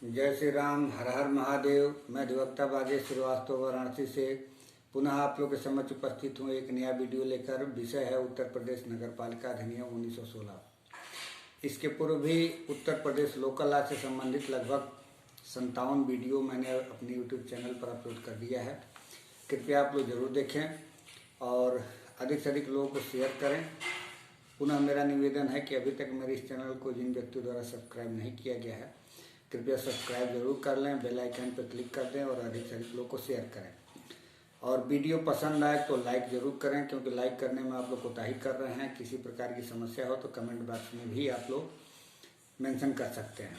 जय श्री राम। हर हर महादेव। मैं अधिवक्ता बाजेश श्रीवास्तव वाराणसी से पुनः आप लोग के समक्ष उपस्थित हूँ एक नया वीडियो लेकर। विषय है उत्तर प्रदेश नगर पालिका अधिनियम 1916। इसके पूर्व भी उत्तर प्रदेश लोकल लॉ से संबंधित लगभग 57 वीडियो मैंने अपने यूट्यूब चैनल पर अपलोड कर दिया है। कृपया आप लोग जरूर देखें और अधिक से अधिक लोगों को शेयर करें। पुनः मेरा निवेदन है कि अभी तक मेरे इस चैनल को जिन व्यक्तियों द्वारा सब्सक्राइब नहीं किया गया है, कृपया सब्सक्राइब जरूर कर लें, बेल आइकन पर क्लिक कर दें और अधिक से अधिक लोगों को शेयर करें। और वीडियो पसंद आए तो लाइक जरूर करें, क्योंकि लाइक करने में आप लोग कोताही कर रहे हैं। किसी प्रकार की समस्या हो तो कमेंट बॉक्स में भी आप लोग मेंशन कर सकते हैं,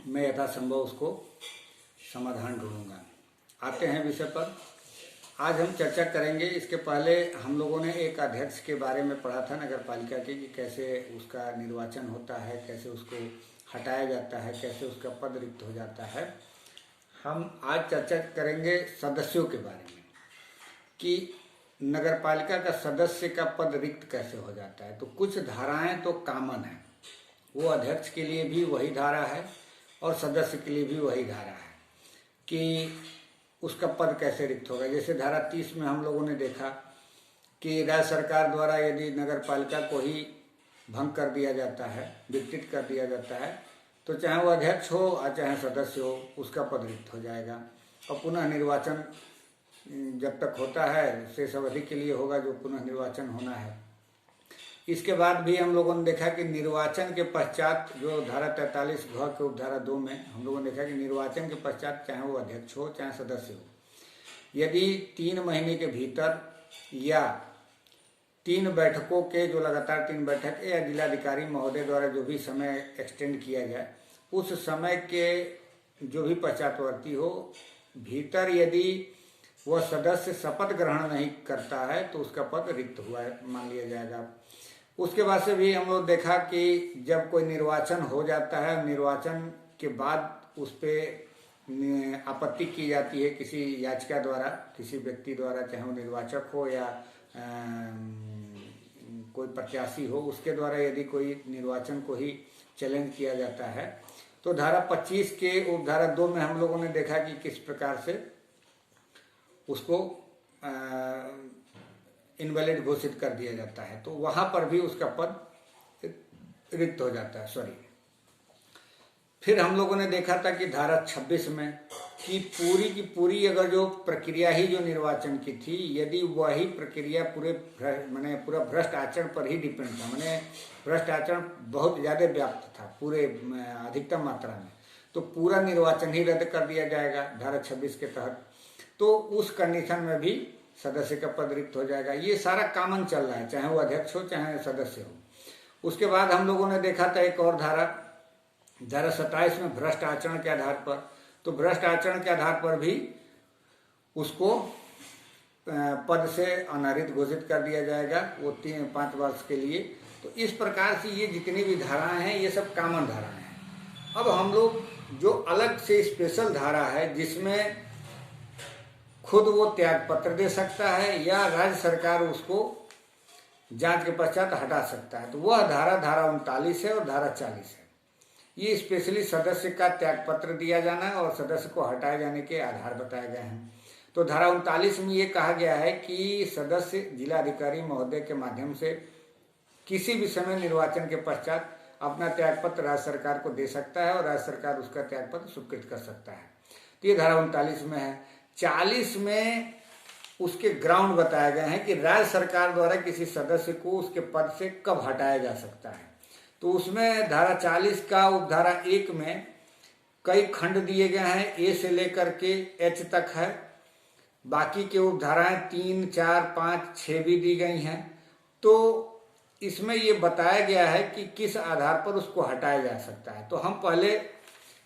मैं यथासंभव उसको समाधान ढूंढूंगा। आते हैं विषय पर। आज हम चर्चा करेंगे। इसके पहले हम लोगों ने एक अध्यक्ष के बारे में पढ़ा था नगर पालिका के, कि कैसे उसका निर्वाचन होता है, कैसे उसको हटाया जाता है, कैसे उसका पद रिक्त हो जाता है। हम आज चर्चा करेंगे सदस्यों के बारे में, कि नगर पालिका का सदस्य का पद रिक्त कैसे हो जाता है। तो कुछ धाराएं तो कॉमन है, वो अध्यक्ष के लिए भी वही धारा है और सदस्य के लिए भी वही धारा है कि उसका पद कैसे रिक्त होगा। जैसे धारा 30 में हम लोगों ने देखा कि राज्य सरकार द्वारा यदि नगर पालिका को ही भंग कर दिया जाता है, विकृत कर दिया जाता है, तो चाहे वो अध्यक्ष हो और चाहे सदस्य हो, उसका पद रिक्त हो जाएगा। और पुनः निर्वाचन जब तक होता है शेष अवधि के लिए होगा, जो पुनः निर्वाचन होना है। इसके बाद भी हम लोगों ने देखा कि निर्वाचन के पश्चात, जो धारा 43 घ के उपधारा 2 में हम लोगों ने देखा कि निर्वाचन के पश्चात चाहे वो अध्यक्ष हो चाहे सदस्य हो, यदि 3 महीने के भीतर या 3 बैठकों के, जो लगातार 3 बैठक या जिलाधिकारी महोदय द्वारा जो भी समय एक्सटेंड किया जाए, उस समय के जो भी पश्चातवर्ती हो भीतर यदि वह सदस्य शपथ ग्रहण नहीं करता है तो उसका पद रिक्त हुआ है मान लिया जाएगा। उसके बाद से भी हम लोग देखा कि जब कोई निर्वाचन हो जाता है, निर्वाचन के बाद उस पर आपत्ति की जाती है किसी याचिका द्वारा, किसी व्यक्ति द्वारा, चाहे वो निर्वाचक हो या कोई प्रत्याशी हो, उसके द्वारा यदि कोई निर्वाचन को ही चैलेंज किया जाता है, तो धारा 25 के उपधारा 2 में हम लोगों ने देखा कि किस प्रकार से उसको इनवैलिड घोषित कर दिया जाता है। तो वहां पर भी उसका पद रिक्त हो जाता है। फिर हम लोगों ने देखा था कि धारा 26 में कि पूरी की पूरी अगर जो प्रक्रिया ही जो निर्वाचन की थी, यदि वही प्रक्रिया पूरा भ्रष्ट आचरण पर ही डिपेंड था, माने भ्रष्ट आचरण बहुत ज़्यादा व्याप्त था पूरे अधिकतम मात्रा में, तो पूरा निर्वाचन ही रद्द कर दिया जाएगा धारा 26 के तहत। तो उस कंडीशन में भी सदस्य का पद रिक्त हो जाएगा। ये सारा कॉमन चल रहा है, चाहे वो अध्यक्ष हो चाहे सदस्य हो। उसके बाद हम लोगों ने देखा था एक और धारा 27 में भ्रष्ट आचरण के आधार पर, तो भ्रष्ट आचरण के आधार पर भी उसको पद से अनारित घोषित कर दिया जाएगा, वो 5 वर्ष के लिए। तो इस प्रकार से ये जितनी भी धाराएं हैं ये सब कॉमन धाराएं हैं। अब हम लोग जो अलग से स्पेशल धारा है, जिसमें खुद वो त्याग पत्र दे सकता है या राज्य सरकार उसको जांच के पश्चात हटा सकता है, तो वह धारा 39 है और धारा 40 है। ये स्पेशली सदस्य का त्याग पत्र दिया जाना और सदस्य को हटाए जाने के आधार बताए गए हैं। तो धारा 39 में ये कहा गया है कि सदस्य जिलाधिकारी महोदय के माध्यम से किसी भी समय निर्वाचन के पश्चात अपना त्याग पत्र राज्य सरकार को दे सकता है और राज्य सरकार उसका त्याग पत्र स्वीकृत कर सकता है। तो ये धारा 39 में है। 40 में उसके ग्राउंड बताए गए हैं कि राज्य सरकार द्वारा किसी सदस्य को उसके पद से कब हटाया जा सकता है। तो उसमें धारा 40 का उपधारा 1 में कई खंड दिए गए हैं, ए से लेकर के एच तक है। बाकी के उपधाराएं 3, 4, 5, 6 भी दी गई हैं। तो इसमें ये बताया गया है कि किस आधार पर उसको हटाया जा सकता है। तो हम पहले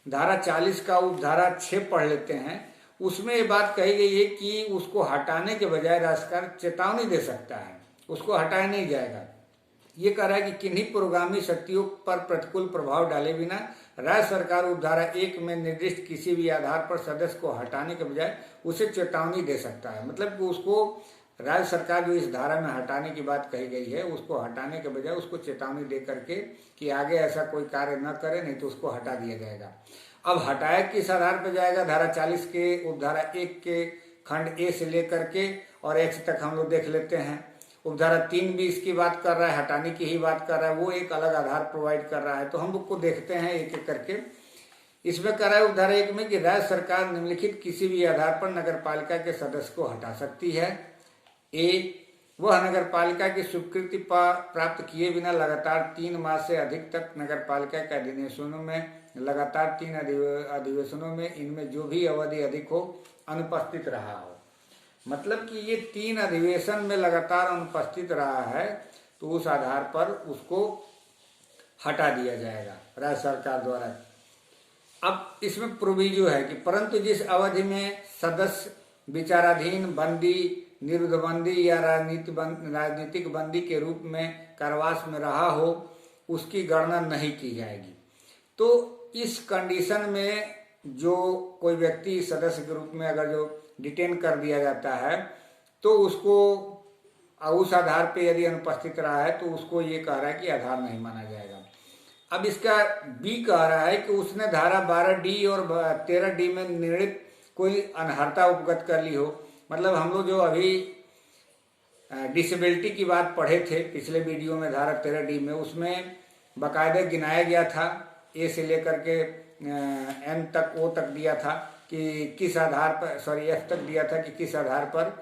धारा 40 का उपधारा 6 पढ़ लेते हैं। उसमें ये बात कही गई है कि उसको हटाने के बजाय राज्य सरकार चेतावनी दे सकता है, उसको हटाया नहीं जाएगा। ये कह रहा है कि किन्हीं पुरोगामी शक्तियों पर प्रतिकूल प्रभाव डाले बिना राज्य सरकार उपधारा 1 में निर्दिष्ट किसी भी आधार पर सदस्य को हटाने के बजाय उसे चेतावनी दे सकता है। मतलब कि उसको राज्य सरकार जो इस धारा में हटाने की बात कही गई है, उसको हटाने के बजाय उसको चेतावनी दे करके कि आगे ऐसा कोई कार्य न करे, नहीं तो उसको हटा दिया जाएगा। अब हटाया किस आधार पर जाएगा? धारा 40 के उपधारा 1 के खंड ए से लेकर के और एच तक हम लोग देख लेते हैं। उपधारा 3 भी इसकी बात कर रहा है, हटाने की ही बात कर रहा है, वो एक अलग आधार प्रोवाइड कर रहा है। तो हम लोग को देखते हैं एक एक करके। इसमें कह रहा है उपधारा 1 में कि राज्य सरकार निम्नलिखित किसी भी आधार पर नगर पालिका के सदस्य को हटा सकती है। ए, वह नगर पालिका की स्वीकृति प्राप्त किए बिना लगातार 3 माह से अधिक तक नगर पालिका के अधिवेशनों में लगातार 3 अधिवेशनों में इनमें जो भी अवधि अधिक हो अनुपस्थित रहा हो। मतलब कि ये 3 अधिवेशन में लगातार अनुपस्थित रहा है तो उस आधार पर उसको हटा दिया जाएगा राज्य सरकार द्वारा। अब इसमें प्रोविजो है कि परंतु जिस अवधि में सदस्य विचाराधीन बंदी, निरुद्ध बंदी या राजनीतिक बंदी के रूप में कारावास में रहा हो उसकी गणना नहीं की जाएगी। तो इस कंडीशन में जो कोई व्यक्ति सदस्य के रूप में अगर जो डिटेन कर दिया जाता है तो उसको उस आधार पे यदि अनुपस्थित रहा है तो उसको ये कह रहा है कि आधार नहीं माना जाएगा। अब इसका बी कह रहा है कि उसने धारा 12D और 13D में निर्णित कोई अनर्हता उपगत कर ली हो। मतलब हम लोग जो अभी डिसेबिलिटी की बात पढ़े थे पिछले वीडियो में धारा 13D में, उसमें बाकायदे गिनाया गया था, ए से लेकर के एन तक, ओ तक दिया था कि किस आधार पर, एफ तक दिया था कि किस आधार पर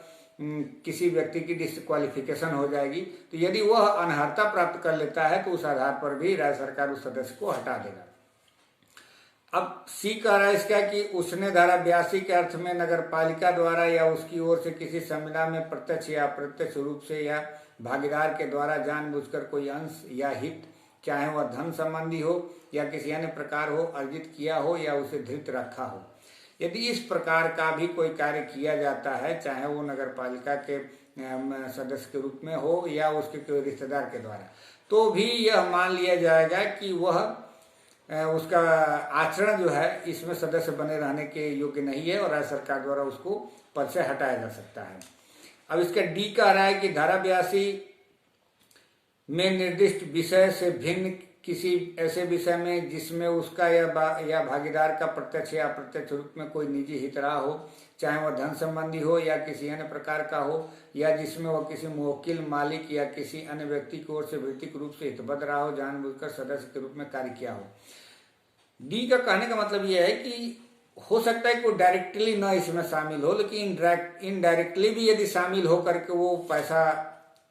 किसी व्यक्ति की डिस्क्वालिफिकेशन हो जाएगी। तो यदि वह अनर्हता प्राप्त कर लेता है तो उस आधार पर भी राज्य सरकार उस सदस्य को हटा देगा। अब सी कह रहा है इसका कि उसने धारा 82 के अर्थ में नगर पालिका द्वारा या उसकी ओर से किसी संविदा में प्रत्यक्ष या अप्रत्यक्ष रूप से या भागीदार के द्वारा जानबूझकर कोई अंश या हित, चाहे वह धन संबंधी हो या किसी अन्य प्रकार हो, अर्जित किया हो या उसे धृत रखा हो। यदि इस प्रकार का भी कोई कार्य किया जाता है, चाहे वो नगर पालिका के सदस्य के रूप में हो या उसके कोई रिश्तेदार के द्वारा, तो भी यह मान लिया जाएगा कि वह उसका आचरण जो है इसमें सदस्य बने रहने के योग्य नहीं है और राज्य सरकार द्वारा उसको पद से हटाया जा सकता है। अब इसका डी कह रहा है कि धारा 82 में निर्दिष्ट विषय से भिन्न किसी ऐसे विषय में जिसमें उसका या भागीदार का प्रत्यक्ष या अप्रत्यक्ष रूप में कोई निजी हित रहा हो, चाहे वह धन संबंधी हो या किसी अन्य प्रकार का हो, या जिसमें वह किसी मुवक्किल, मालिक या किसी अन्य व्यक्ति की ओर से वृत्तिक रूप से हितबद्ध रहा हो, जानबूझकर सदस्य के रूप में कार्य किया हो। डी का कहने का मतलब यह है कि हो सकता है कि वो डायरेक्टली न इसमें शामिल हो, लेकिन इनडायरेक्टली भी यदि शामिल होकर के वो पैसा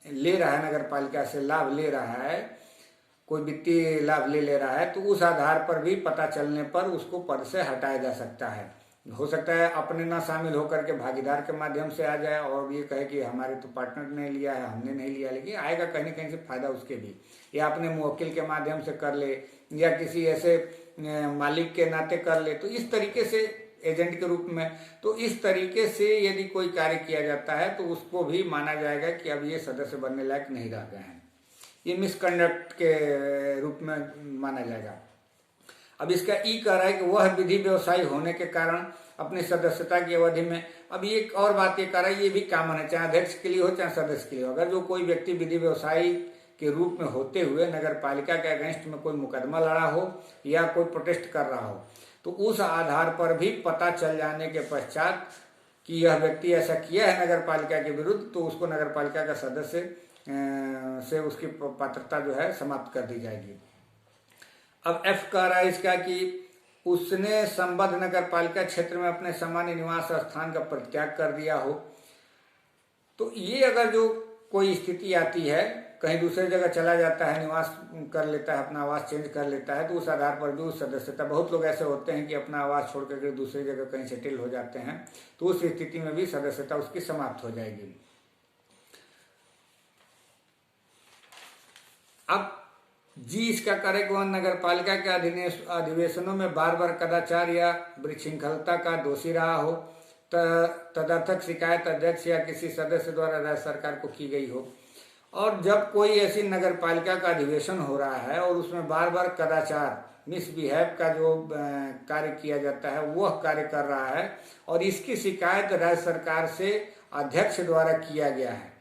ले रहा है, नगर पालिका से लाभ ले रहा है, कोई वित्तीय लाभ ले रहा है, तो उस आधार पर भी पता चलने पर उसको पद से हटाया जा सकता है। हो सकता है अपने ना शामिल होकर के भागीदार के माध्यम से आ जाए और ये कहे कि हमारे तो पार्टनर ने लिया है, हमने नहीं लिया, लेकिन आएगा कहीं न कहीं से फायदा उसके भी, या अपने मुवक्किल के माध्यम से कर ले या किसी ऐसे मालिक के नाते कर ले, तो इस तरीके से एजेंट के रूप में, तो इस तरीके से यदि कोई कार्य किया जाता है तो उसको भी माना जाएगा कि अब ये सदस्य बनने लायक नहीं रह गए हैं, ये मिसकंडक्ट के रूप में माना जाएगा। अब इसका ई कह रहा है कि वह विधि व्यवसायी होने के कारण अपनी सदस्यता की अवधि में, अब ये एक और बात ये कह रहा है, ये भी कॉमन है, चाहे अध्यक्ष के लिए हो चाहे सदस्य के लिए हो, अगर जो कोई व्यक्ति विधि व्यवसायी के रूप में होते हुए नगर पालिका के अगेंस्ट में कोई मुकदमा लड़ा हो या कोई प्रोटेस्ट कर रहा हो, तो उस आधार पर भी पता चल जाने के पश्चात कि यह व्यक्ति ऐसा किया है नगर पालिका के विरुद्ध, तो उसको नगर पालिका का सदस्य से उसकी पात्रता जो है समाप्त कर दी जाएगी। अब एफ कह रहा है इसका कि उसने संबद्ध नगर पालिका क्षेत्र में अपने सामान्य निवास स्थान का परित्याग कर दिया हो। तो ये अगर जो कोई स्थिति आती है, कहीं दूसरे जगह चला जाता है, निवास कर लेता है, अपना आवास चेंज कर लेता है, तो उस आधार पर भी उस सदस्यता, बहुत लोग ऐसे होते हैं कि अपना आवास छोड़ करके दूसरी जगह कहीं सेटल हो जाते हैं, तो उस स्थिति में भी सदस्यता उसकी समाप्त हो जाएगी। अब जी इसका करे कि वह नगर पालिका के अधिवेशनों में बार बार कदाचार या विशृंखलता का दोषी रहा हो, तदर्थक शिकायत अध्यक्ष या किसी सदस्य द्वारा राज्य सरकार को की गई हो। और जब कोई ऐसी नगर पालिका का अधिवेशन हो रहा है और उसमें बार बार कदाचार, मिसबिहेव का जो कार्य किया जाता है वह कार्य कर रहा है और इसकी शिकायत राज्य सरकार से अध्यक्ष द्वारा किया गया है,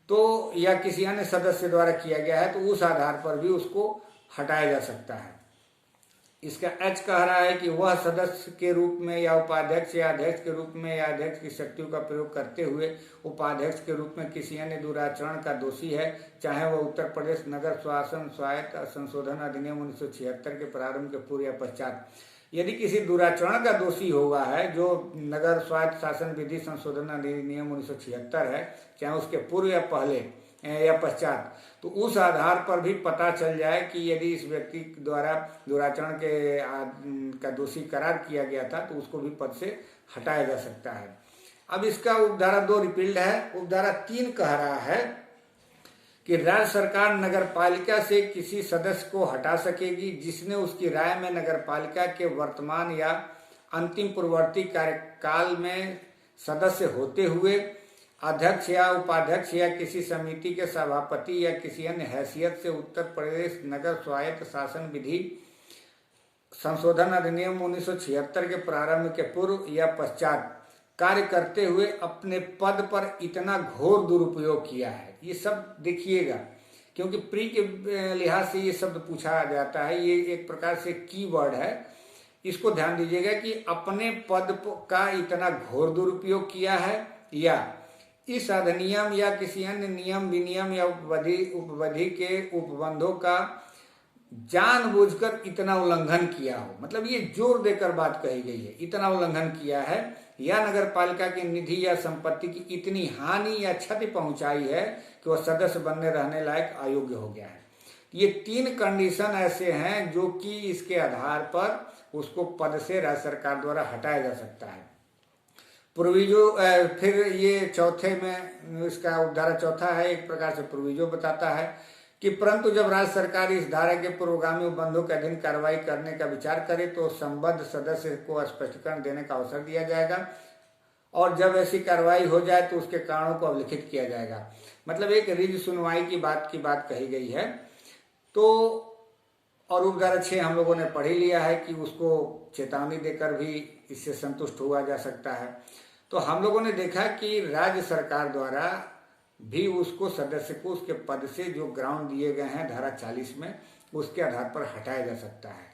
तो या किसी अन्य सदस्य द्वारा किया गया है, तो उस आधार पर भी उसको हटाया जा सकता है। इसका एच कह रहा है कि वह सदस्य के रूप में या उपाध्यक्ष या अध्यक्ष के रूप में या अध्यक्ष की शक्तियों का प्रयोग करते हुए उपाध्यक्ष के रूप में किसी अन्य दुराचरण का दोषी है, चाहे वह उत्तर प्रदेश नगर शासन स्वायत्त संशोधन अधिनियम 1976 के प्रारंभ के पूर्व या पश्चात। यदि किसी दुराचरण का दोषी हुआ है जो नगर स्वायत्त शासन विधि संशोधन अधिनियम 1976 है, चाहे उसके पूर्व या पहले या पश्चात, तो उस आधार पर भी पता चल जाए कि यदि इस व्यक्ति द्वारा दुराचरण का दोषी करार किया गया था तो उसको भी पद से हटाया जा सकता है। अब इसका उपधारा 2 रिपील्ड है। उपधारा 3 कह रहा है कि राज्य सरकार नगरपालिका से किसी सदस्य को हटा सकेगी जिसने उसकी राय में नगरपालिका के वर्तमान या अंतिम पूर्ववर्ती कार्यकाल में सदस्य होते हुए अध्यक्ष या उपाध्यक्ष या किसी समिति के सभापति या किसी अन्य हैसियत से उत्तर प्रदेश नगर स्वायत्त शासन विधि संशोधन अधिनियम 1976 के प्रारंभ के पूर्व या पश्चात कार्य करते हुए अपने पद पर इतना घोर दुरुपयोग किया है। ये सब देखिएगा, क्योंकि प्री के लिहाज से ये शब्द पूछा जाता है, ये एक प्रकार से कीवर्ड है, इसको ध्यान दीजिएगा कि अपने पद का इतना घोर दुरुपयोग किया है या इस अधिनियम या किसी अन्य नियम विनियम या उपविधि के उपबंधों का जानबूझकर इतना उल्लंघन किया हो। मतलब ये जोर देकर बात कही गई है, इतना उल्लंघन किया है या नगरपालिका की निधि या संपत्ति की इतनी हानि या क्षति पहुंचाई है कि वह सदस्य बनने रहने लायक अयोग्य हो गया है। ये 3 कंडीशन ऐसे हैं जो कि इसके आधार पर उसको पद से राज्य सरकार द्वारा हटाया जा सकता है। प्रोविजो फिर ये चौथे में इसका उपधारा चौथा है, एक प्रकार से प्रोविजो बताता है कि परंतु जब राज्य सरकार इस धारा के पूर्वगामी उपबंधों के अधीन कार्रवाई करने का विचार करे तो संबद्ध सदस्य को स्पष्टीकरण देने का अवसर दिया जाएगा और जब ऐसी कार्रवाई हो जाए तो उसके कारणों को अवलिखित किया जाएगा। मतलब एक रिज सुनवाई की बात कही गई है। तो और उपधारा 6 हम लोगों ने पढ़ ही लिया है कि उसको चेतावनी देकर भी इससे संतुष्ट हुआ जा सकता है। तो हम लोगों ने देखा कि राज्य सरकार द्वारा भी उसको सदस्य को उसके पद से जो ग्राउंड दिए गए हैं धारा 40 में उसके आधार पर हटाया जा सकता है,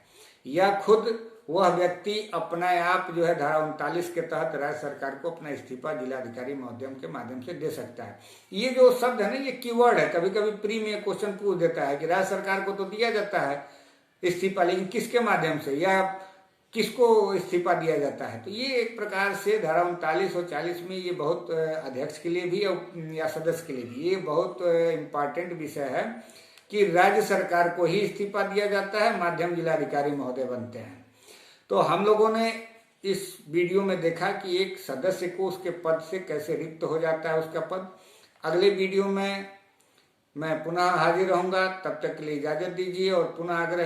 या खुद वह व्यक्ति अपना आप जो है धारा 39 के तहत राज्य सरकार को अपना इस्तीफा जिलाधिकारी महोदय के माध्यम से दे सकता है। ये जो शब्द है ना, ये कीवर्ड है। कभी कभी प्री में क्वेश्चन पूछ देता है कि राज्य सरकार को तो दिया जाता है इस्तीफा, लेकिन किसके माध्यम से या किसको इस्तीफा दिया जाता है। तो ये एक प्रकार से धारा 39 और 40 में ये बहुत अध्यक्ष के लिए भी या सदस्य के लिए भी ये बहुत इम्पॉर्टेंट विषय है कि राज्य सरकार को ही इस्तीफा दिया जाता है, माध्यम जिलाधिकारी महोदय बनते हैं। तो हम लोगों ने इस वीडियो में देखा कि एक सदस्य को उसके पद से कैसे रिक्त हो जाता है उसका पद। अगले वीडियो में मैं पुनः हाजिर रहूंगा, तब तक के लिए इजाजत दीजिए और पुनः आग्रह